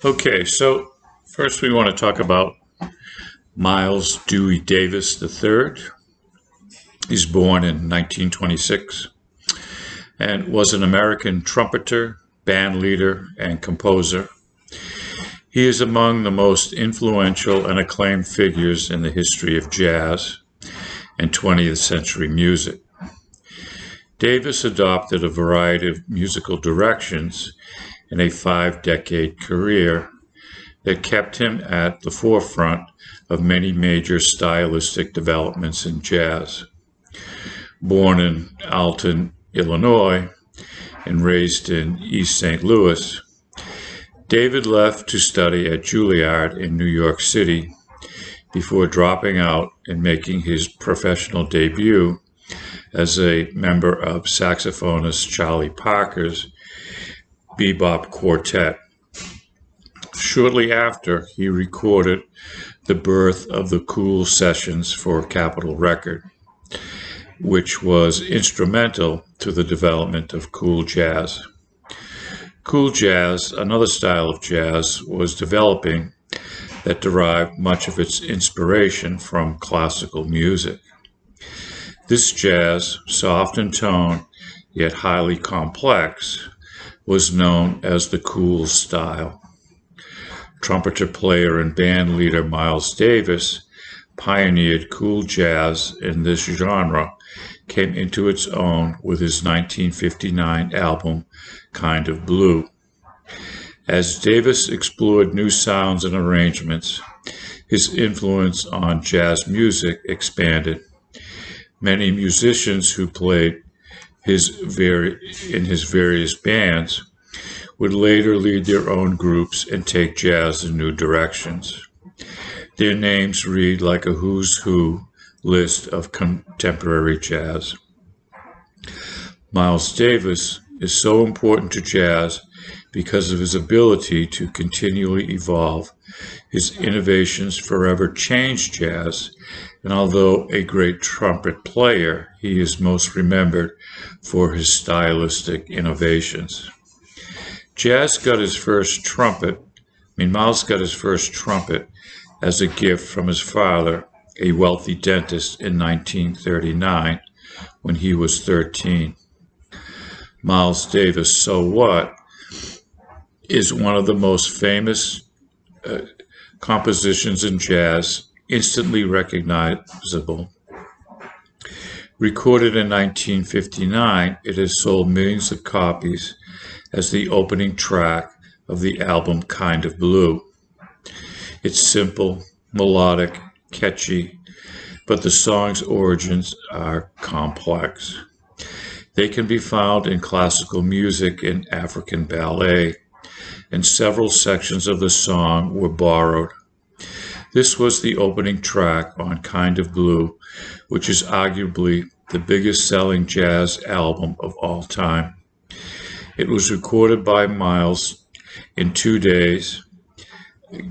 Okay, so first we want to talk about Miles Dewey Davis III. He's born in 1926 and was an American trumpeter, band leader, and composer. He is among the most influential and acclaimed figures in the history of jazz and 20th century music. Davis adopted a variety of musical directions in a 5-decade career that kept him at the forefront of many major stylistic developments in jazz. Born in Alton, Illinois, and raised in East St. Louis, David left to study at Juilliard in New York City before dropping out and making his professional debut as a member of saxophonist Charlie Parker's bebop quartet. Shortly after, he recorded the birth of the Cool Sessions for Capitol Record, which was instrumental to the development of cool jazz. Cool jazz, another style of jazz, was developing that derived much of its inspiration from classical music. This jazz, soft in tone yet highly complex, was known as the cool style. Trumpeter player and band leader Miles Davis pioneered cool jazz, and this genre came into its own with his 1959 album Kind of Blue. As Davis explored new sounds and arrangements, his influence on jazz music expanded. Many musicians who played in his various bands would later lead their own groups and take jazz in new directions. Their names read like a who's who list of contemporary jazz. Miles Davis is so important to jazz because of his ability to continually evolve. His innovations forever changed jazz, and although a great trumpet player, he is most remembered for his stylistic innovations. Miles got his first trumpet as a gift from his father, a wealthy dentist, in 1939 when he was 13. Miles Davis' So What is one of the most famous compositions in jazz, instantly recognizable. Recorded in 1959, it has sold millions of copies as the opening track of the album Kind of Blue. It's simple, melodic, catchy, but the song's origins are complex. They can be found in classical music and African ballet, and several sections of the song were borrowed. This was the opening track on Kind of Blue, which is arguably the biggest selling jazz album of all time. It was recorded by Miles in 2 days,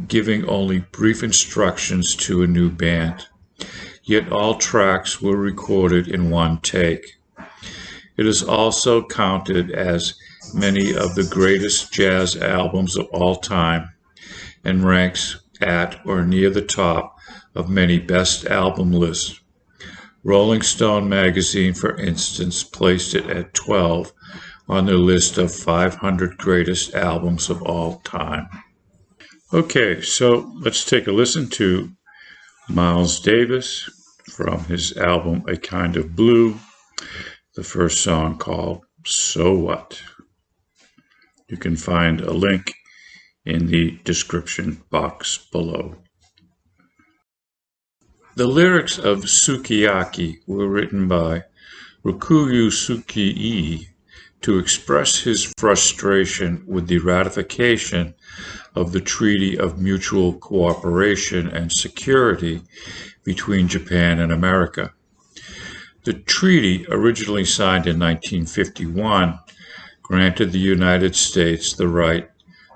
giving only brief instructions to a new band. Yet all tracks were recorded in one take. It is also counted as many of the greatest jazz albums of all time and ranks at or near the top of many best album lists. Rolling Stone magazine, for instance, placed it at 12 on their list of 500 greatest albums of all time. Okay, so let's take a listen to Miles Davis from his album A Kind of Blue, the first song called So What. You can find a link in the description box below. The lyrics of Sukiyaki were written by Kyu Sakamoto to express his frustration with the ratification of the Treaty of Mutual Cooperation and Security between Japan and America. The treaty, originally signed in 1951, granted the United States the right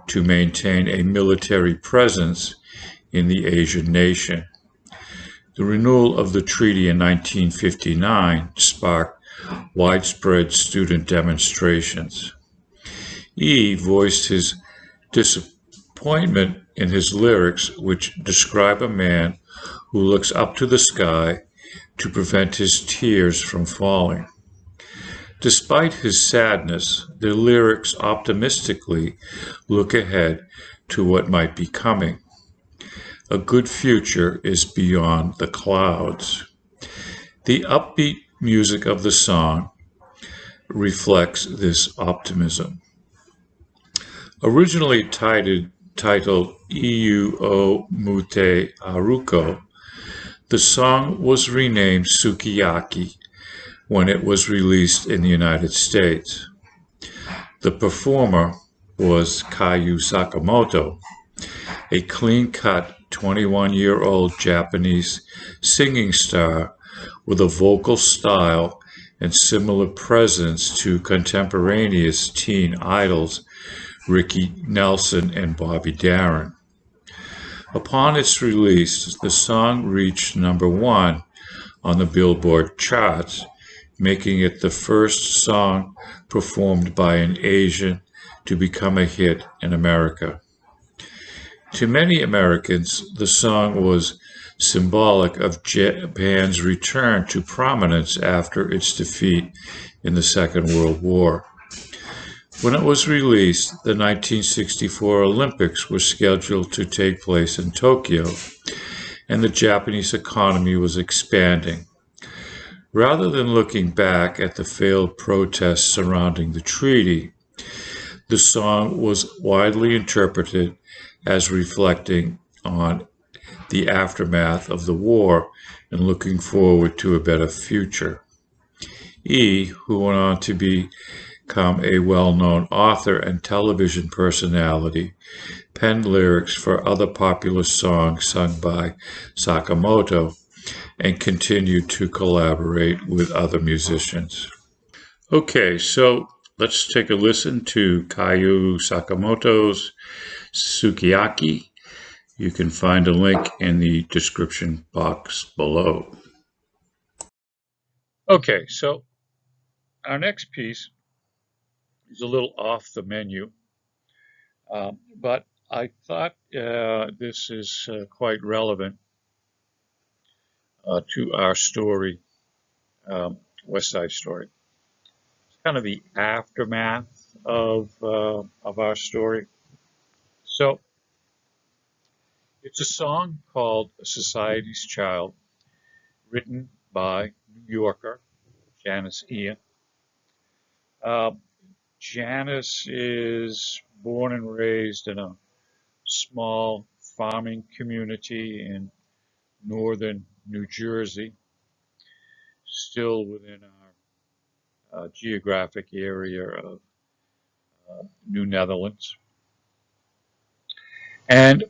to maintain a military presence in the Asian nation. The renewal of the treaty in 1959 sparked widespread student demonstrations. He voiced his disappointment disappointment in his lyrics, which describe a man who looks up to the sky to prevent his tears from falling. Despite his sadness, the lyrics optimistically look ahead to what might be coming. A good future is beyond the clouds. The upbeat music of the song reflects this optimism. Originally titled Iu o Mute Haruko, the song was renamed Sukiyaki when it was released in the United States. The performer was Kyu Sakamoto, a clean-cut 21-year-old Japanese singing star with a vocal style and similar presence to contemporaneous teen idols Ricky Nelson and Bobby Darin. Upon its release, the song reached #1 on the Billboard charts, making it the first song performed by an Asian to become a hit in America. To many Americans, the song was symbolic of Japan's return to prominence after its defeat in the Second World War. When it was released, the 1964 Olympics were scheduled to take place in Tokyo, and the Japanese economy was expanding. Rather than looking back at the failed protests surrounding the treaty, the song was widely interpreted as reflecting on the aftermath of the war and looking forward to a better future. Who went on to become a well-known author and television personality, penned lyrics for other popular songs sung by Sakamoto and continued to collaborate with other musicians. Okay, so let's take a listen to Kyu Sakamoto's Sukiyaki. You can find a link in the description box below. Okay, so our next piece is a little off the menu, but I thought this is quite relevant to our story, West Side Story. It's kind of the aftermath of our story. So it's a song called Society's Child, written by New Yorker Janis. Janis is born and raised in a small farming community in northern New Jersey, still within our geographic area of New Netherlands. And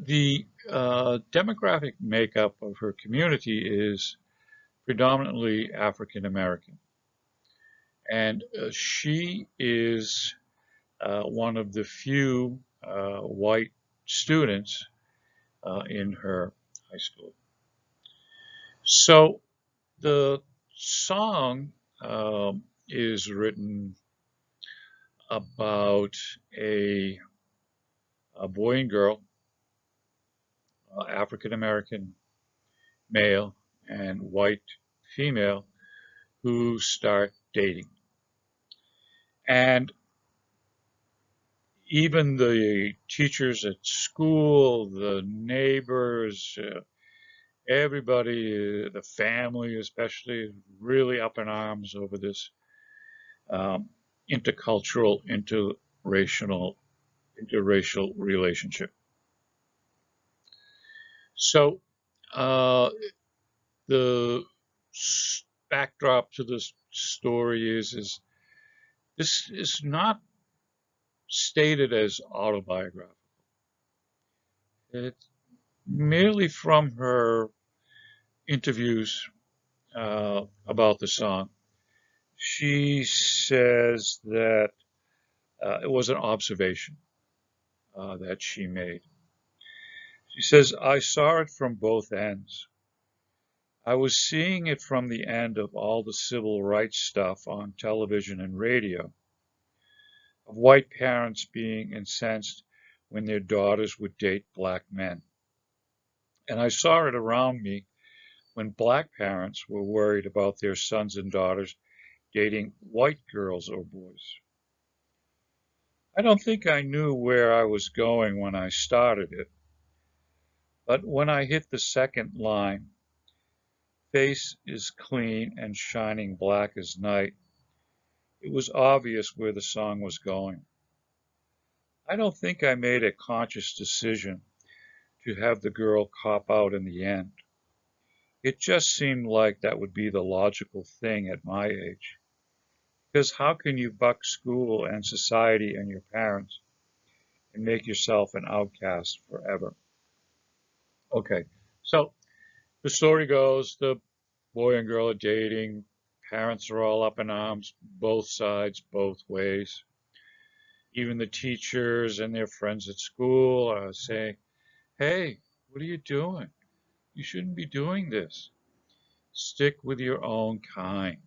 the demographic makeup of her community is predominantly African American. And she is one of the few white students in her high school. So the song is written about a boy and girl, African American male and white female, who start dating. And even the teachers at school, the neighbors, everybody, the family especially, is really up in arms over this intercultural, interracial relationship. So the backdrop to this story is this is not stated as autobiographical. It's merely from her interviews about the song. She says that it was an observation that she made. She says, I saw it from both ends. I was seeing it from the end of all the civil rights stuff on television and radio, of white parents being incensed when their daughters would date black men. And I saw it around me when black parents were worried about their sons and daughters dating white girls or boys. I don't think I knew where I was going when I started it, but when I hit the second line, face is clean and shining black as night, it was obvious where the song was going. I don't think I made a conscious decision to have the girl cop out in the end. It just seemed like that would be the logical thing at my age. Because how can you buck school and society and your parents and make yourself an outcast forever? Okay, so the story goes the boy and girl are dating, parents are all up in arms, both sides, both ways. Even the teachers and their friends at school are saying, hey, what are you doing? You shouldn't be doing this. Stick with your own kind.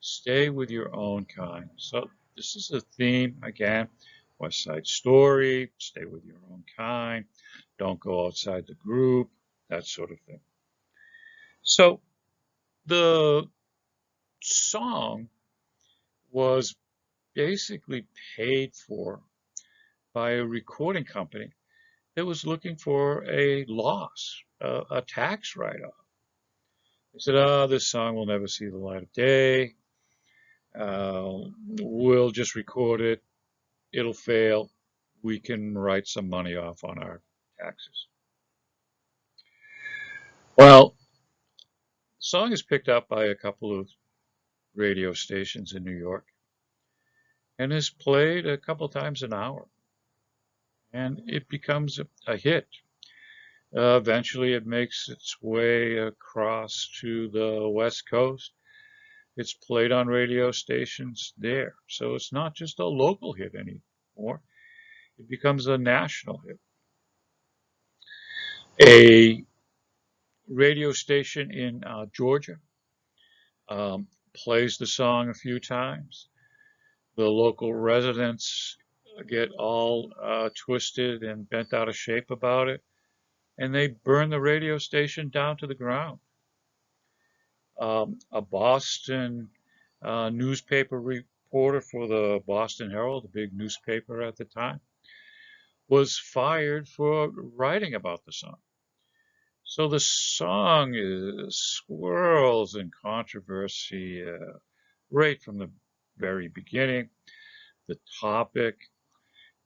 Stay with your own kind. So this is a theme again. West Side Story, stay with your own kind, don't go outside the group, that sort of thing. So the song was basically paid for by a recording company that was looking for a loss, a tax write-off. They said, oh, this song will never see the light of day. We'll just record it. It'll fail. We can write some money off on our taxes. Well, the song is picked up by a couple of radio stations in New York and is played a couple times an hour. And it becomes a hit. Eventually, it makes its way across to the West Coast. It's played on radio stations there. So it's not just a local hit anymore. It becomes a national hit. A radio station in Georgia plays the song a few times. The local residents get all twisted and bent out of shape about it, and they burn the radio station down to the ground. A Boston newspaper reporter for the Boston Herald, the big newspaper at the time, was fired for writing about the song. So the song swirls in controversy right from the very beginning. The topic,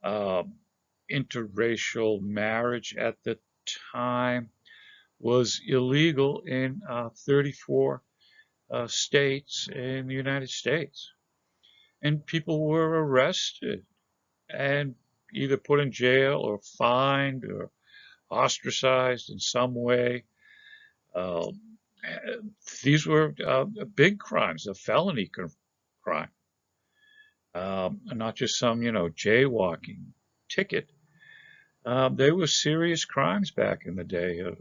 interracial marriage at the time, was illegal in 34 states in the United States. And people were arrested and either put in jail or fined or ostracized in some way. Uh, these were big crimes, a felony crime, not just some, jaywalking ticket. They were serious crimes back in the day of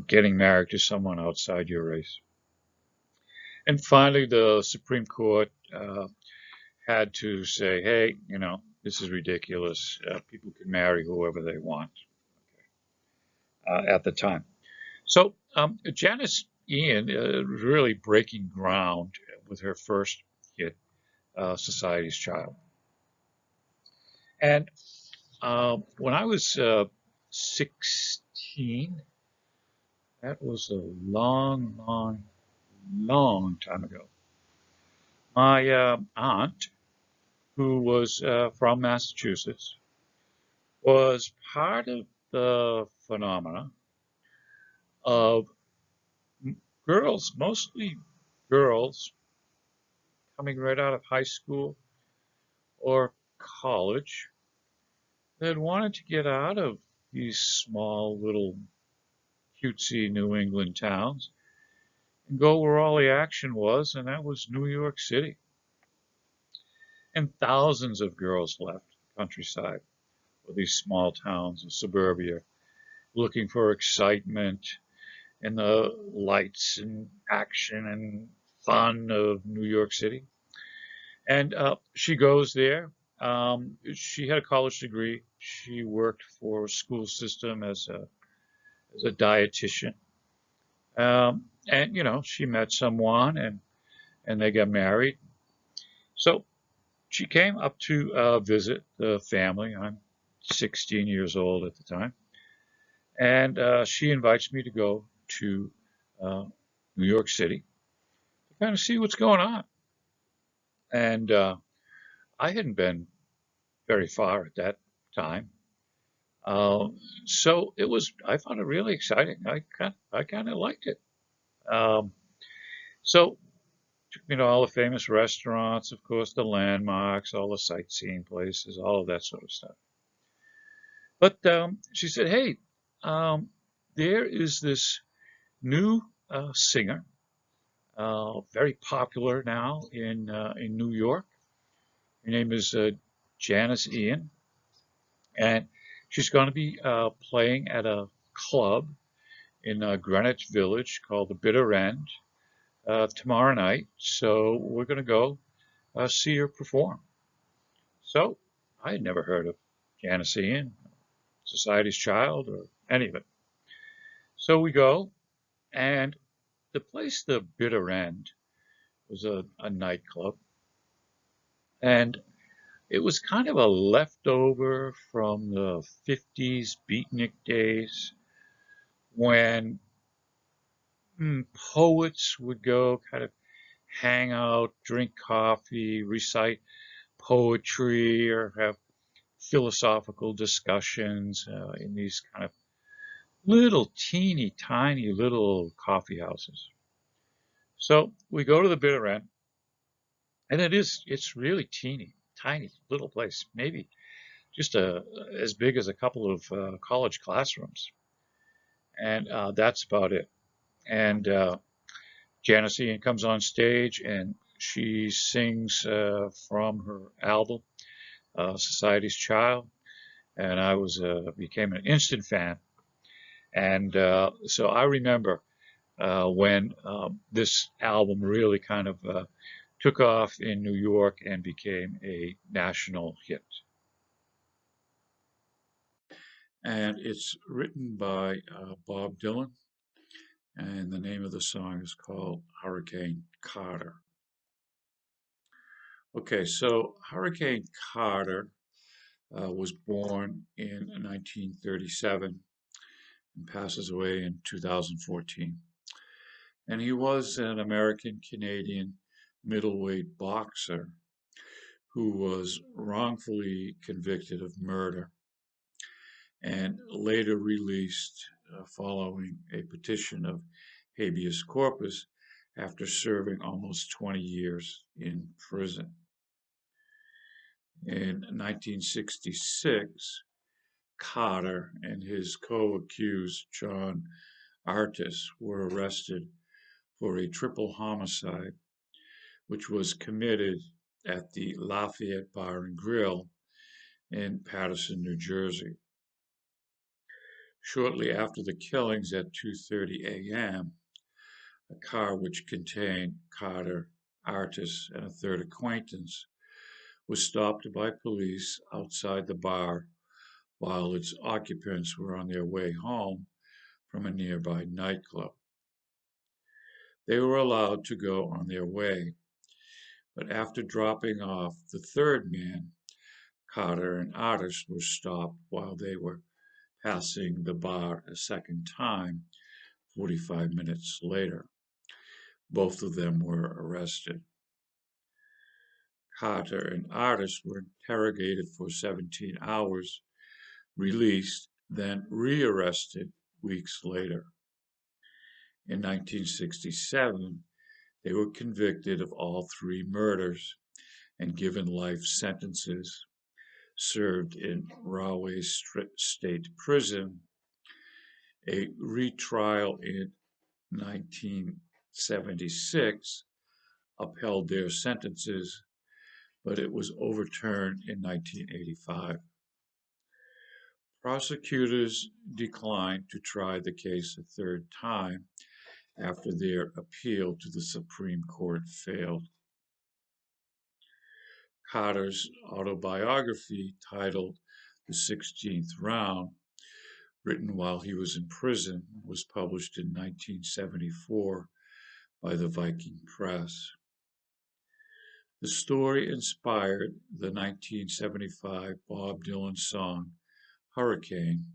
getting married to someone outside your race. And finally, the Supreme Court had to say, hey, this is ridiculous. People can marry whoever they want at the time. So Janis Ian really breaking ground with her first hit, Society's Child. And when I was 16, that was a long, long, long time ago. My aunt, who was from Massachusetts, was part of the phenomena of girls, mostly girls, coming right out of high school or college that wanted to get out of these small little cutesy New England towns and go where all the action was, and that was New York City. And thousands of girls left the countryside or these small towns of suburbia looking for excitement and the lights and action and fun of New York City. And she goes there She had a college degree. She worked for a school system as a dietitian. And she met someone and they got married. So she came up to visit the family. I'm 16 years old at the time. And she invites me to go to uh, New York City to kind of see what's going on. And I hadn't been very far at that time. Uh, so I found it really exciting. I kind of liked it. Um, so, took me to all the famous restaurants, of course, the landmarks, all the sightseeing places, all of that sort of stuff. But she said, "Hey, um, there is this new singer, very popular now in New York. Her name is Janis Ian, and she's going to be playing at a club in Greenwich Village called the Bitter End tomorrow night. So we're going to go see her perform." So I had never heard of Janis Ian, Society's Child, or any of it. So we go, and the place, the Bitter End, was a nightclub, and it was kind of a leftover from the 50s beatnik days when poets would go kind of hang out, drink coffee, recite poetry, or have philosophical discussions in these kind of little teeny tiny little coffee houses. So we go to the Bitter End, and it's really teeny, tiny little place, maybe just as big as a couple of college classrooms, and that's about it. And Janis Ian comes on stage and she sings from her album Society's Child, and I was became an instant fan. And so I remember when this album really kind of took off in New York and became a national hit. And it's written by Bob Dylan, and the name of the song is called Hurricane Carter. Okay, so Hurricane Carter was born in 1937 and passes away in 2014. And he was an American Canadian middleweight boxer who was wrongfully convicted of murder and later released following a petition of habeas corpus after serving almost 20 years in prison. In 1966, Carter and his co-accused John Artis were arrested for a triple homicide, which was committed at the Lafayette Bar and Grill in Paterson, New Jersey. Shortly after the killings at 2:30 a.m., a car which contained Carter, Artis, and a third acquaintance was stopped by police outside the bar while its occupants were on their way home from a nearby nightclub. They were allowed to go on their way, but after dropping off the third man, Carter and Artis were stopped while they were passing the bar a second time 45 minutes later. Both of them were arrested. Carter and Artis were interrogated for 17 hours, released, then rearrested weeks later. In 1967, they were convicted of all three murders and given life sentences, served in Rahway State Prison. A retrial in 1976 upheld their sentences, but it was overturned in 1985. Prosecutors declined to try the case a third time after their appeal to the Supreme Court failed. Carter's autobiography titled The 16th Round, written while he was in prison, was published in 1974 by the Viking Press. The story inspired the 1975 Bob Dylan song Hurricane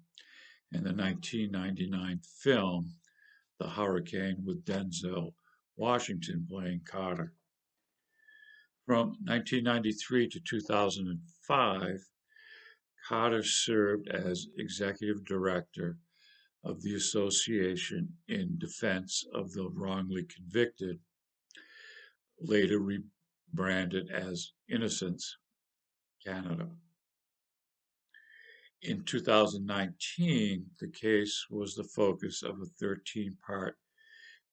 and the 1999 film The Hurricane with Denzel Washington playing Carter. From 1993 to 2005, Carter served as executive director of the Association in Defense of the Wrongly Convicted, later rebranded as Innocence Canada. In 2019, the case was the focus of a 13-part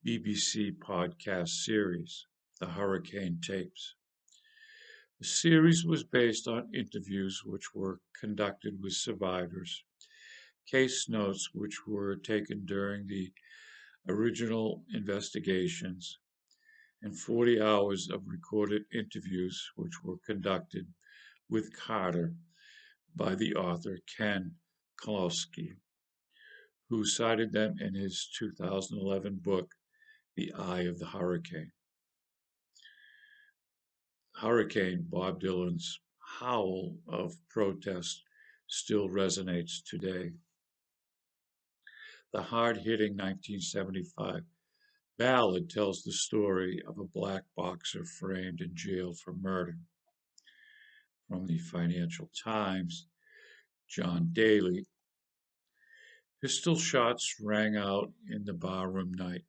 BBC podcast series, The Hurricane Tapes. The series was based on interviews which were conducted with survivors, case notes which were taken during the original investigations, and 40 hours of recorded interviews which were conducted with Carter by the author Ken Klosky, who cited them in his 2011 book, The Eye of the Hurricane. Hurricane, Bob Dylan's howl of protest, still resonates today. The hard-hitting 1975 ballad tells the story of a black boxer framed and jailed for murder. From the Financial Times, John Daly. Pistol shots rang out in the barroom night.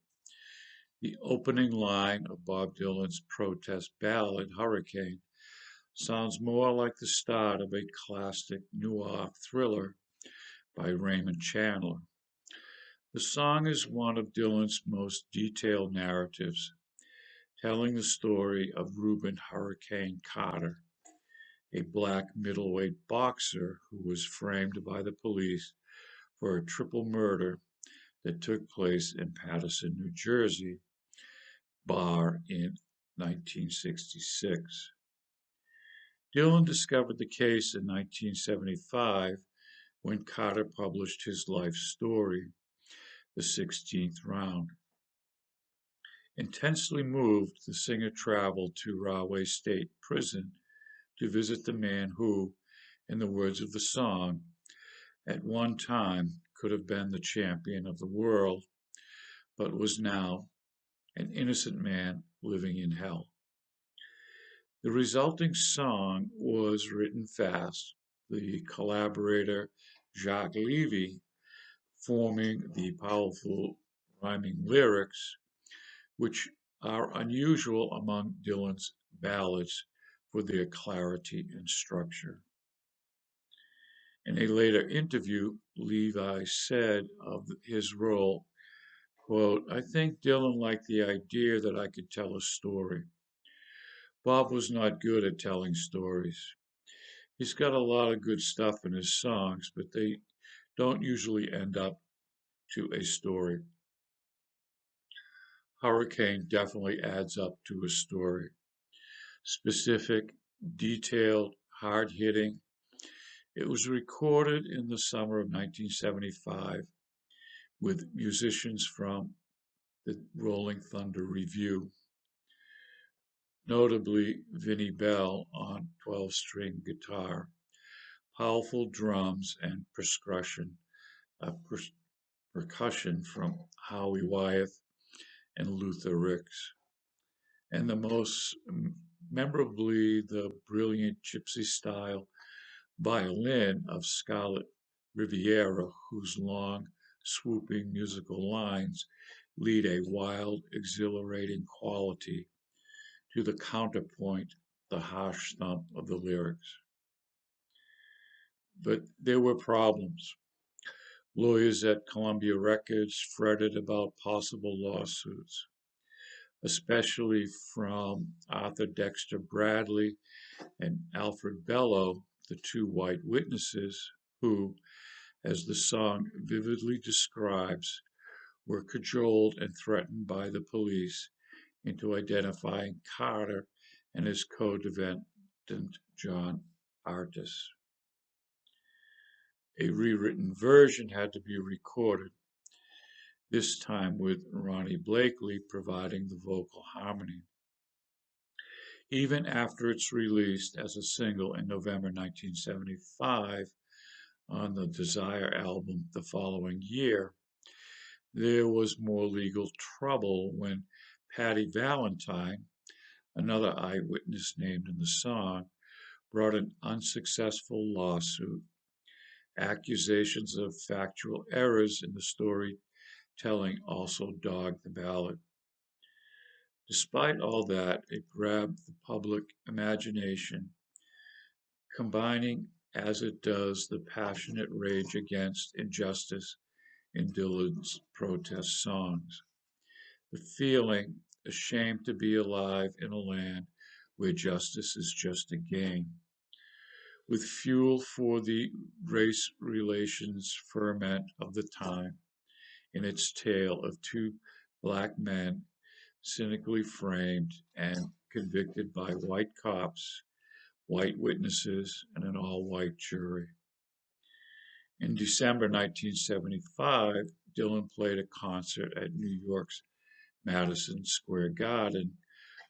The opening line of Bob Dylan's protest ballad, Hurricane, sounds more like the start of a classic noir thriller by Raymond Chandler. The song is one of Dylan's most detailed narratives, telling the story of Rubin Hurricane Carter, a black middleweight boxer who was framed by the police for a triple murder that took place in Paterson, New Jersey, bar in 1966. Dylan discovered the case in 1975 when Carter published his life story, The 16th Round. Intensely moved, the singer traveled to Rahway State Prison to visit the man who, in the words of the song, at one time could have been the champion of the world, but was now an innocent man living in hell. The resulting song was written fast, the collaborator Jacques Levy forming the powerful rhyming lyrics, which are unusual among Dylan's ballads for their clarity and structure. In a later interview, Levi said of his role, quote, "I think Dylan liked the idea that I could tell a story. Bob was not good at telling stories. He's got a lot of good stuff in his songs, but they don't usually end up to a story. Hurricane definitely adds up to a story. Specific, detailed, hard-hitting. It was recorded in the summer of 1975 with musicians from the Rolling Thunder Revue, notably Vinnie Bell on 12-string guitar, powerful drums and percussion from Howie Wyeth and Luther Ricks, and the most memorably the brilliant gypsy-style violin of Scarlett Riviera, whose long, swooping musical lines lead a wild, exhilarating quality to the counterpoint, the harsh thump of the lyrics. But there were problems. Lawyers at Columbia Records fretted about possible lawsuits, especially from Arthur Dexter Bradley and Alfred Bello, the two white witnesses who, as the song vividly describes, were cajoled and threatened by the police into identifying Carter and his co-defendant reluctant John Artis. A rewritten version had to be recorded, this time with Ronnie Blakely providing the vocal harmony. Even after its release as a single in November 1975 on the Desire album the following year, there was more legal trouble when Patty Valentine, another eyewitness named in the song, brought an unsuccessful lawsuit. Accusations of factual errors in the storytelling also dogged the ballad. Despite all that, it grabbed the public imagination, combining as it does the passionate rage against injustice in Dylan's protest songs. The feeling, ashamed to be alive in a land where justice is just a game. With fuel for the race relations ferment of the time, in its tale of two black men cynically framed and convicted by white cops, white witnesses, and an all-white jury. In December 1975, Dylan played a concert at New York's Madison Square Garden,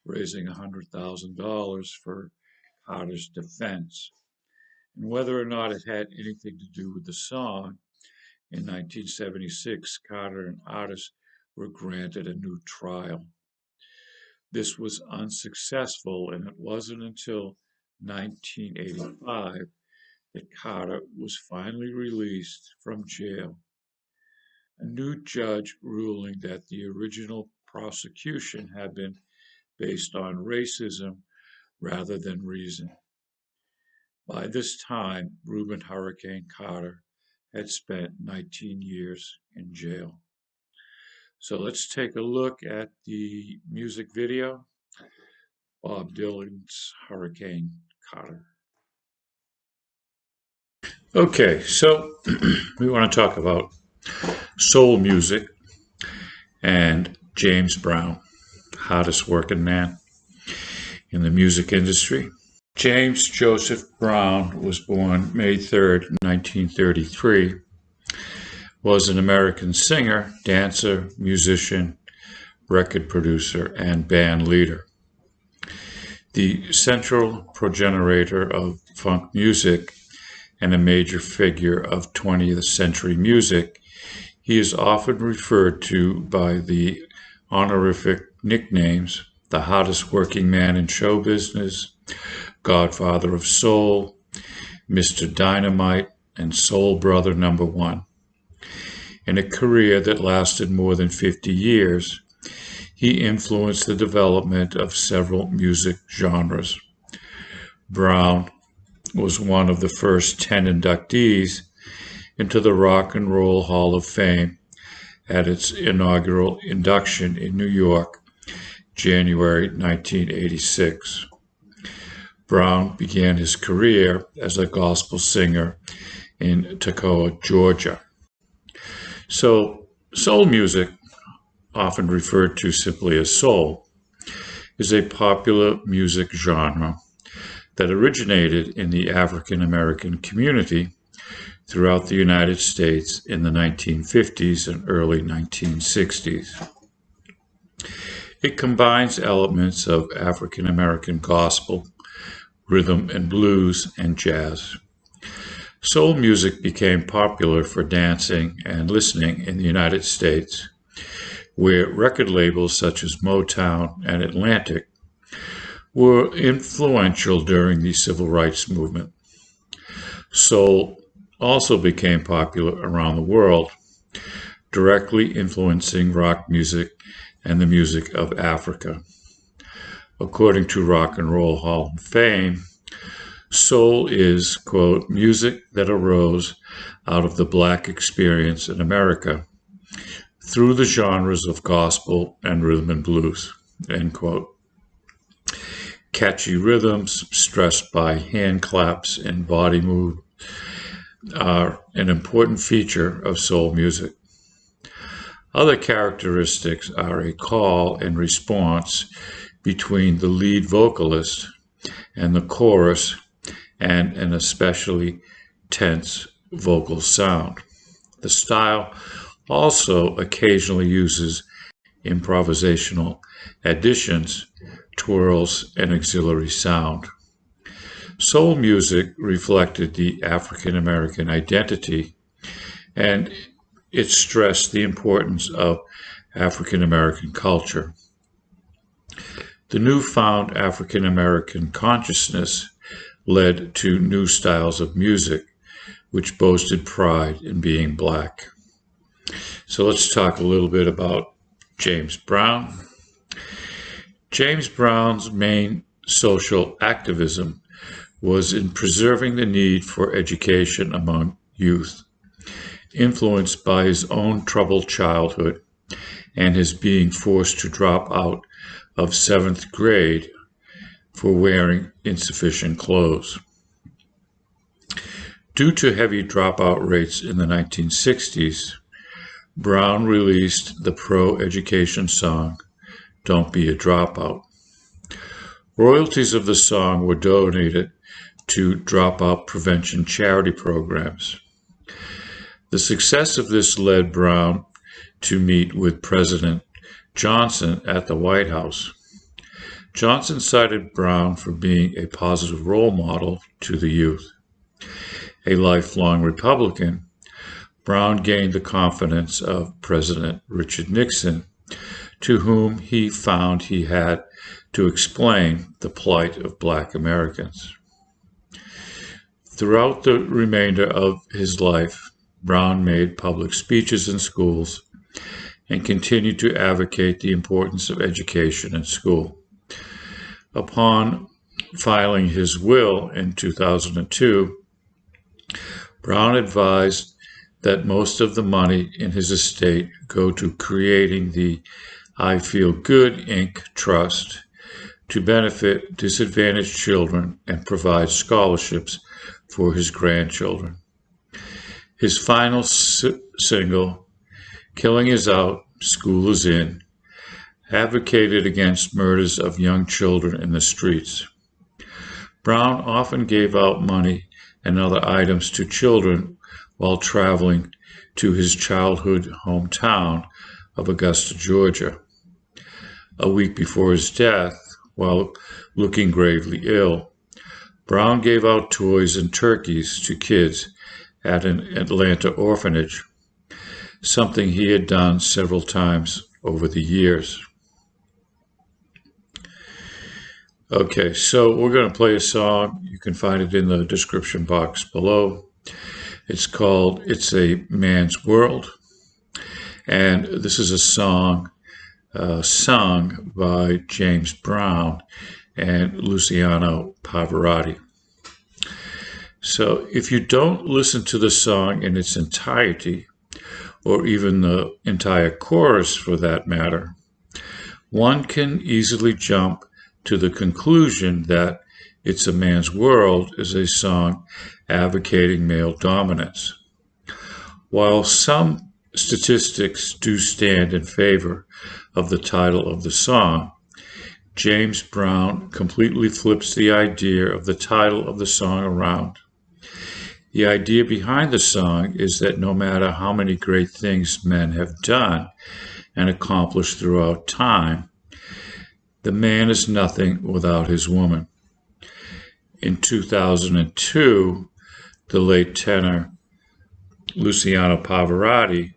raising $100,000 for Carter's defense. And whether or not it had anything to do with the song, in 1976, Carter and Artis were granted a new trial. This was unsuccessful, and it wasn't until 1985 that Carter was finally released from jail. A new judge ruling that the original prosecution had been based on racism rather than reason. By this time, Rubin Hurricane Carter had spent 19 years in jail. So let's take a look at the music video, Bob Dylan's Hurricane Carter. Okay, so we want to talk about soul music and James Brown, hardest working man in the music industry. James Joseph Brown was born May 3rd, 1933, was an American singer, dancer, musician, record producer, and band leader. The central progenitor of funk music and a major figure of 20th century music, he is often referred to by the honorific nicknames the hottest working man in show business, Godfather of Soul, Mr. Dynamite, and Soul Brother #1. In a career that lasted more than 50 years, he influenced the development of several music genres. Brown was one of the first 10 inductees into the Rock and Roll Hall of Fame at its inaugural induction in New York, January 1986. Brown began his career as a gospel singer in Toccoa, Georgia. So, soul music, often referred to simply as soul, is a popular music genre that originated in the African American community throughout the United States in the 1950s and early 1960s. It combines elements of African American gospel, rhythm and blues, and jazz. Soul music became popular for dancing and listening in the United States, where record labels such as Motown and Atlantic were influential during the civil rights movement. Soul also became popular around the world, directly influencing rock music and the music of Africa. According to Rock and Roll Hall of Fame, soul is, quote, music that arose out of the Black experience in America through the genres of gospel and rhythm and blues, end quote. Catchy rhythms stressed by hand claps and body move are an important feature of soul music. Other characteristics are a call and response between the lead vocalist and the chorus, and an especially tense vocal sound. The style also occasionally uses improvisational additions, twirls, and auxiliary sound. Soul music reflected the African American identity, and it stressed the importance of African American culture. The newfound African American consciousness led to new styles of music, which boasted pride in being black. So let's talk a little bit about James Brown. James Brown's main social activism was in preserving the need for education among youth, influenced by his own troubled childhood and his being forced to drop out of 7th grade for wearing insufficient clothes. Due to heavy dropout rates in the 1960s, Brown released the pro-education song, "Don't Be a Dropout." Royalties of the song were donated to dropout prevention charity programs. The success of this led Brown to meet with President Johnson at the White House. Johnson cited Brown for being a positive role model to the youth. A lifelong Republican, Brown gained the confidence of President Richard Nixon, to whom he found he had to explain the plight of Black Americans. Throughout the remainder of his life, Brown made public speeches in schools and continued to advocate the importance of education in school. Upon filing his will in 2002, Brown advised that most of the money in his estate go to creating the I Feel Good, Inc. Trust to benefit disadvantaged children and provide scholarships for his grandchildren. His final single, "Killing Is Out, School Is In," advocated against murders of young children in the streets. Brown often gave out money and other items to children while traveling to his childhood hometown of Augusta, Georgia. A week before his death, while looking gravely ill, Brown gave out toys and turkeys to kids at an Atlanta orphanage, something he had done several times over the years. Okay, so we're going to play a song. You can find it in the description box below. It's called "It's a Man's World," and this is a song sung by James Brown and Luciano Pavarotti. So if you don't listen to the song in its entirety, or even the entire chorus for that matter, one can easily jump to the conclusion that "It's a Man's World" is a song advocating male dominance. While some statistics do stand in favor of the title of the song, James Brown completely flips the idea of the title of the song around. The idea behind the song is that no matter how many great things men have done and accomplished throughout time, the man is nothing without his woman. In 2002, the late tenor Luciano Pavarotti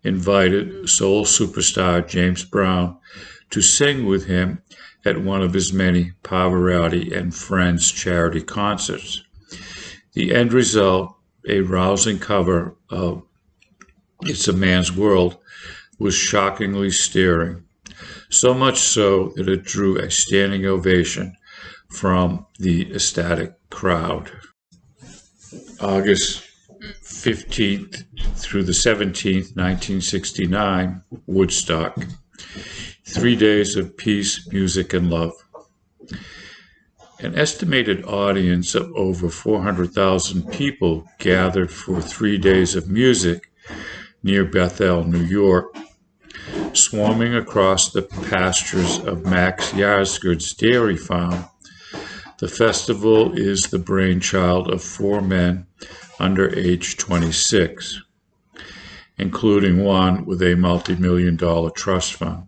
invited soul superstar James Brown to sing with him at one of his many Pavarotti and Friends charity concerts. The end result, a rousing cover of "It's a Man's World," was shockingly stirring, so much so that it drew a standing ovation from the ecstatic crowd. August 15th through the 17th, 1969, Woodstock. 3 days of peace, music, and love. An estimated audience of over 400,000 people gathered for 3 days of music near Bethel, New York, swarming across the pastures of Max Yasgurd's dairy farm. The festival is the brainchild of 4 men under age 26, including one with a multi-million-dollar trust fund.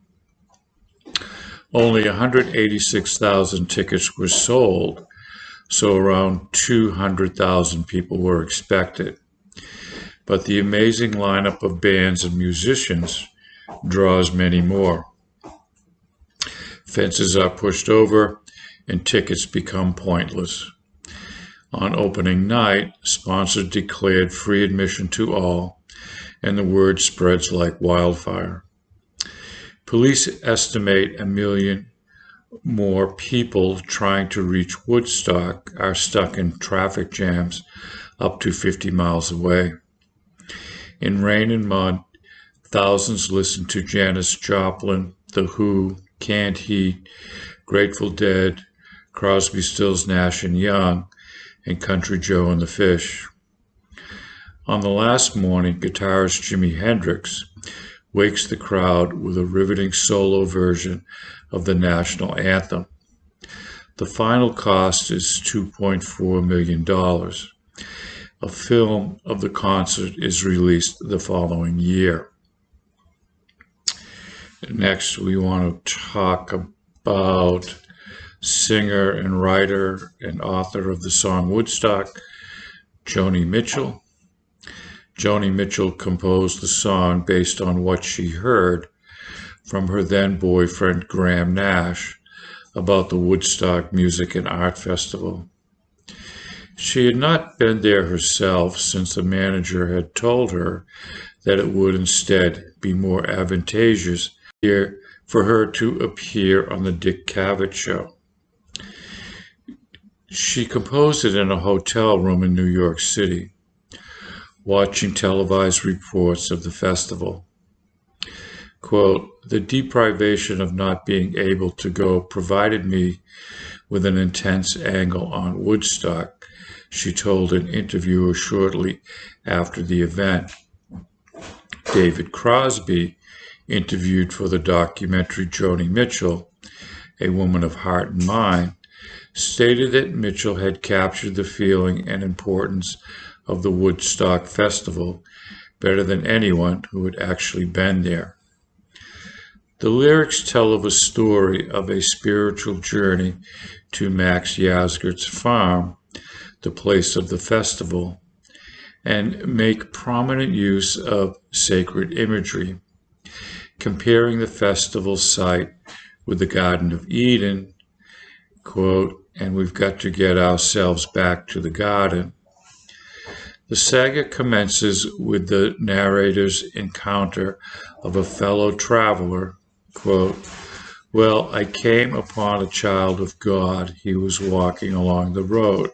Only 186,000 tickets were sold, so around 200,000 people were expected. But the amazing lineup of bands and musicians draws many more. Fences are pushed over and tickets become pointless. On opening night, sponsors declared free admission to all, and the word spreads like wildfire. Police estimate 1 million more people trying to reach Woodstock are stuck in traffic jams up to 50 miles away. In rain and mud, thousands listen to Janis Joplin, The Who, Canned Heat, Grateful Dead, Crosby, Stills, Nash and Young, and Country Joe and the Fish. On the last morning, guitarist Jimi Hendrix wakes the crowd with a riveting solo version of the national anthem. The final cost is $2.4 million. A film of the concert is released the following year. Next, we want to talk about singer and writer and author of the song Woodstock, Joni Mitchell. Joni Mitchell composed the song based on what she heard from her then boyfriend Graham Nash about the Woodstock Music and Art Festival. She had not been there herself since the manager had told her that it would instead be more advantageous for her to appear on the Dick Cavett Show. She composed it in a hotel room in New York City, watching televised reports of the festival. Quote, "The deprivation of not being able to go provided me with an intense angle on Woodstock," she told an interviewer shortly after the event. David Crosby, interviewed for the documentary Joni Mitchell, A Woman of Heart and Mind, stated that Mitchell had captured the feeling and importance of the Woodstock Festival better than anyone who had actually been there. The lyrics tell of a story of a spiritual journey to Max Yasgurt's farm, the place of the festival, and make prominent use of sacred imagery, comparing the festival site with the Garden of Eden, quote, "and we've got to get ourselves back to the garden." The saga commences with the narrator's encounter of a fellow traveler, quote, "Well, I came upon a child of God. He was walking along the road,"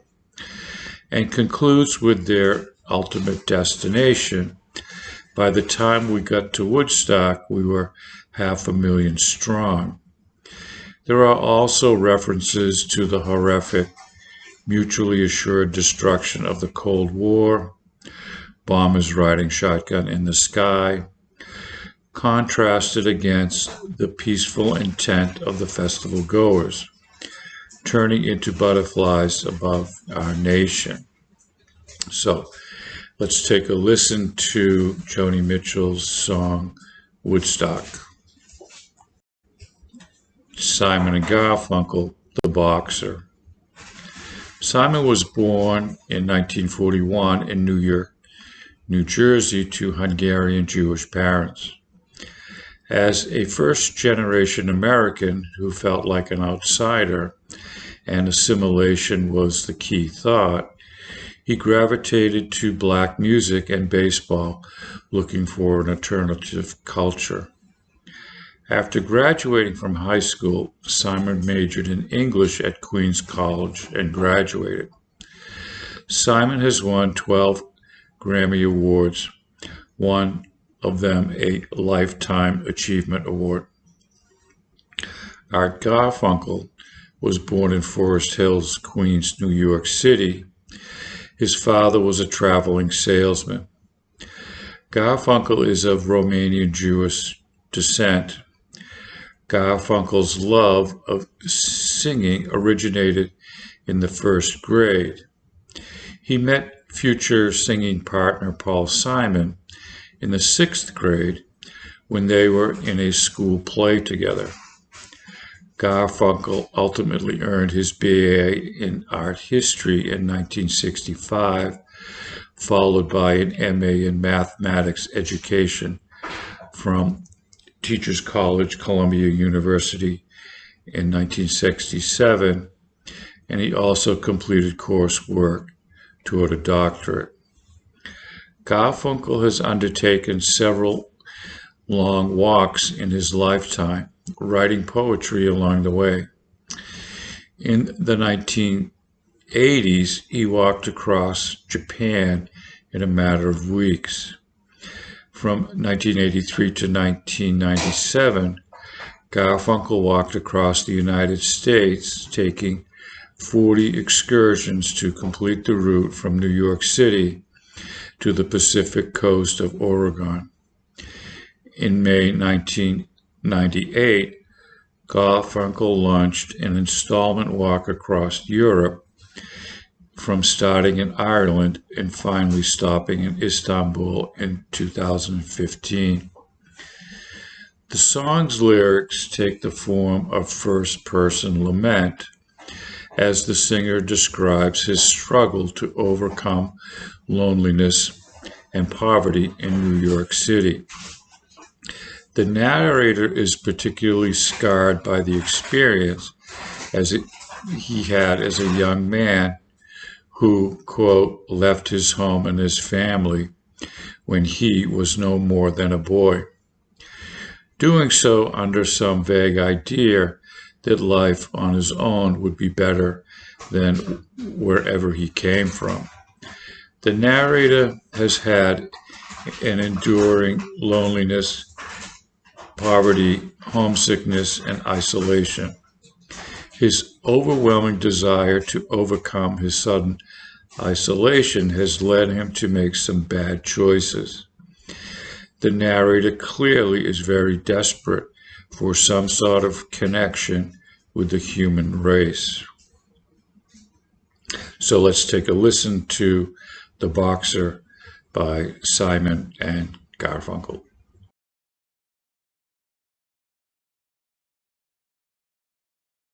and concludes with their ultimate destination. "By the time we got to Woodstock, we were 500,000 strong." There are also references to the horrific, mutually assured destruction of the Cold War, bombers riding shotgun in the sky, contrasted against the peaceful intent of the festival goers, turning into butterflies above our nation. So let's take a listen to Joni Mitchell's song Woodstock. Simon and Garfunkel, the boxer. Simon was born in 1941 in New York, New Jersey, to Hungarian Jewish parents. As a first-generation American who felt like an outsider and assimilation was the key thought, he gravitated to black music and baseball, looking for an alternative culture. After graduating from high school, Simon majored in English at Queens College and graduated. Simon has won 12 Grammy Awards, one of them a Lifetime Achievement Award. Art Garfunkel was born in Forest Hills, Queens, New York City. His father was a traveling salesman. Garfunkel is of Romanian Jewish descent. Garfunkel's love of singing originated in the first grade. He met future singing partner Paul Simon in the sixth grade when they were in a school play together. Garfunkel ultimately earned his BA in art history in 1965, followed by an MA in mathematics education from Teachers College, Columbia University in 1967, and he also completed coursework toward a doctorate. Garfunkel has undertaken several long walks in his lifetime, writing poetry along the way. In the 1980s, he walked across Japan in a matter of weeks. From 1983 to 1997, Garfunkel walked across the United States, taking 40 excursions to complete the route from New York City to the Pacific coast of Oregon. In May 1998, Garfunkel launched an installment walk across Europe, from starting in Ireland and finally stopping in Istanbul in 2015. The song's lyrics take the form of first-person lament, as the singer describes his struggle to overcome loneliness and poverty in New York City. The narrator is particularly scarred by the experience he had as a young man who, quote, left his home and his family when he was no more than a boy, doing so under some vague idea that life on his own would be better than wherever he came from. The narrator has had an enduring loneliness, poverty, homesickness, and isolation. His overwhelming desire to overcome his sudden isolation has led him to make some bad choices. The narrator clearly is very desperate for some sort of connection with the human race. So let's take a listen to The Boxer by Simon and Garfunkel.